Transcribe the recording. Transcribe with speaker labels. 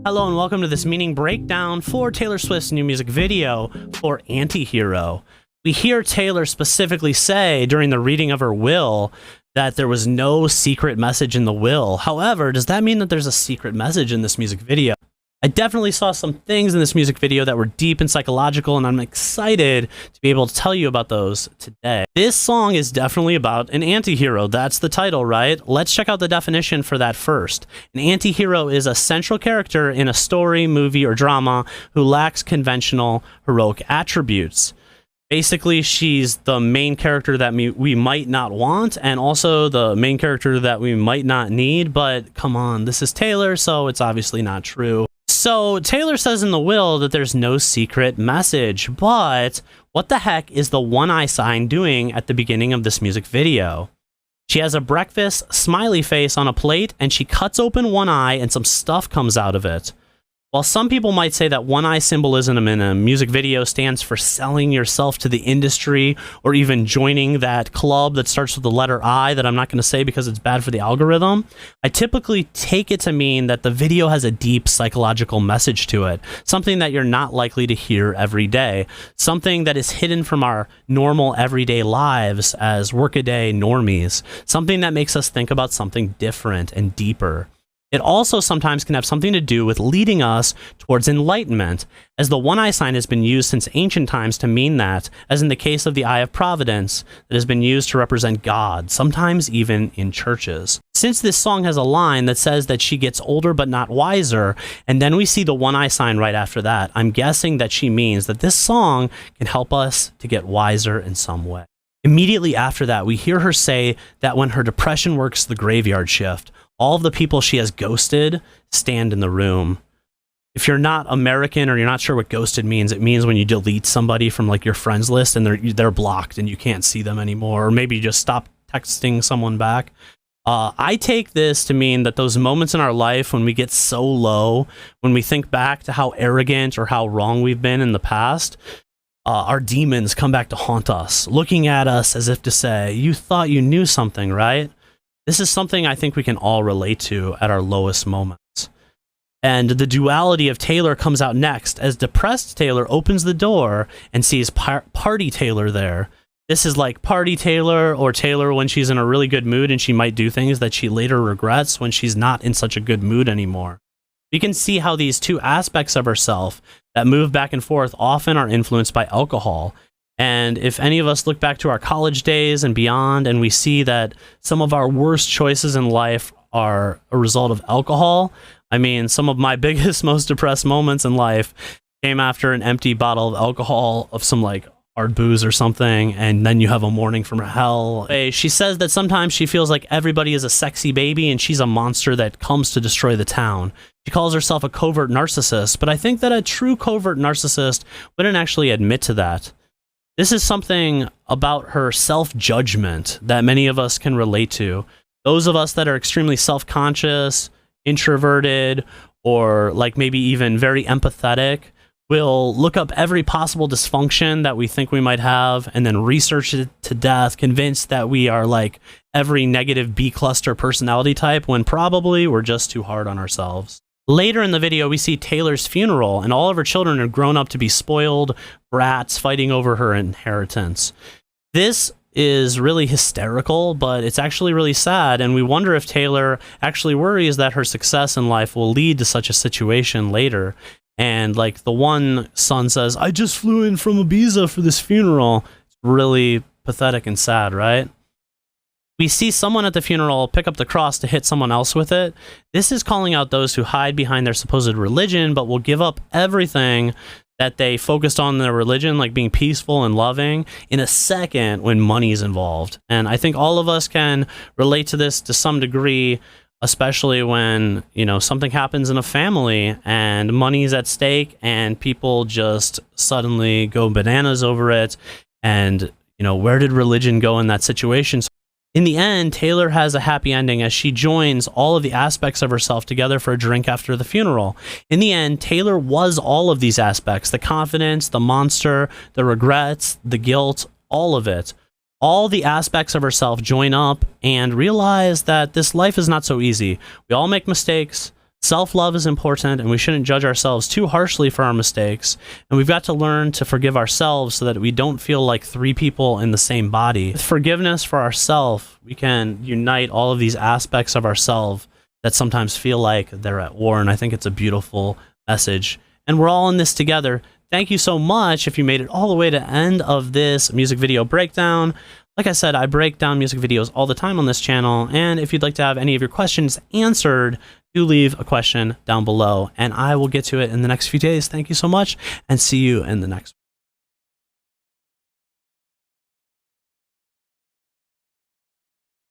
Speaker 1: Hello and welcome to this meaning breakdown for Taylor Swift's new music video for Antihero. We hear Taylor specifically say during the reading of her will that there was no secret message in the will. However, does that mean that there's a secret message in this music video? I definitely saw some things in this music video that were deep and psychological, and I'm excited to be able to tell you about those today. This song is definitely about an anti-hero. That's the title, right? Let's check out the definition for that first. An anti-hero is a central character in a story, movie, or drama who lacks conventional heroic attributes. Basically, she's the main character that we might not want, and also the main character that we might not need, but come on, this is Taylor, so it's obviously not true. So Taylor says in the will that there's no secret message, but what the heck is the one eye sign doing at the beginning of this music video? She has a breakfast smiley face on a plate, and she cuts open one eye and some stuff comes out of it. While some people might say that one eye symbolism in a music video stands for selling yourself to the industry or even joining that club that starts with the letter I that I'm not going to say because it's bad for the algorithm, I typically take it to mean that the video has a deep psychological message to it, something that you're not likely to hear every day, something that is hidden from our normal everyday lives as workaday normies, something that makes us think about something different and deeper. It also sometimes can have something to do with leading us towards enlightenment, as the one eye sign has been used since ancient times to mean that, as in the case of the Eye of Providence, that has been used to represent God, sometimes even in churches. Since this song has a line that says that she gets older but not wiser, and then we see the one eye sign right after that, I'm guessing that she means that this song can help us to get wiser in some way. Immediately after that, we hear her say that when her depression works the graveyard shift, all of the people she has ghosted stand in the room. If you're not American or you're not sure what ghosted means, it means when you delete somebody from like your friends list and they're blocked and you can't see them anymore, or maybe you just stop texting someone back. I take this to mean that those moments in our life when we get so low, when we think back to how arrogant or how wrong we've been in the past, our demons come back to haunt us, looking at us as if to say, you thought you knew something, right? This is something I think we can all relate to at our lowest moments. And the duality of Taylor comes out next as depressed Taylor opens the door and sees party Taylor there. This is like party Taylor, or Taylor when she's in a really good mood and she might do things that she later regrets when she's not in such a good mood anymore. We can see how these two aspects of herself that move back and forth often are influenced by alcohol. And if any of us look back to our college days and beyond, and we see that some of our worst choices in life are a result of alcohol, I mean, some of my biggest, most depressed moments in life came after an empty bottle of alcohol of some like hard booze or something, and then you have a morning from hell. She says that sometimes she feels like everybody is a sexy baby and she's a monster that comes to destroy the town. She calls herself a covert narcissist, but I think that a true covert narcissist wouldn't actually admit to that. This is something about her self-judgment that many of us can relate to. Those of us that are extremely self-conscious, introverted, or like maybe even very empathetic will look up every possible dysfunction that we think we might have and then research it to death, convinced that we are like every negative B-cluster personality type when probably we're just too hard on ourselves. Later in the video, we see Taylor's funeral, and all of her children are grown up to be spoiled brats fighting over her inheritance. This is really hysterical, but it's actually really sad, and we wonder if Taylor actually worries that her success in life will lead to such a situation later. And like the one son says, I just flew in from Ibiza for this funeral. It's really pathetic and sad, right? We see someone at the funeral pick up the cross to hit someone else with it. This is calling out those who hide behind their supposed religion, but will give up everything that they focused on in their religion, like being peaceful and loving, in a second when money is involved. And I think all of us can relate to this to some degree, especially when, you know, something happens in a family and money's at stake and people just suddenly go bananas over it. And, you know, where did religion go in that situation? In the end, Taylor has a happy ending as she joins all of the aspects of herself together for a drink after the funeral. In the end, Taylor was all of these aspects: the confidence, the monster, the regrets, the guilt, all of it. All the aspects of herself join up and realize that this life is not so easy. We all make mistakes. Self-love is important, and we shouldn't judge ourselves too harshly for our mistakes. And we've got to learn to forgive ourselves so that we don't feel like three people in the same body. With forgiveness for ourselves, we can unite all of these aspects of ourselves that sometimes feel like they're at war, and I think it's a beautiful message. And we're all in this together. Thank you so much if you made it all the way to the end of this music video breakdown. Like I said, I break down music videos all the time on this channel, and if you'd like to have any of your questions answered, do leave a question down below, and I will get to it in the next few days. Thank you so much, and see you in the next one.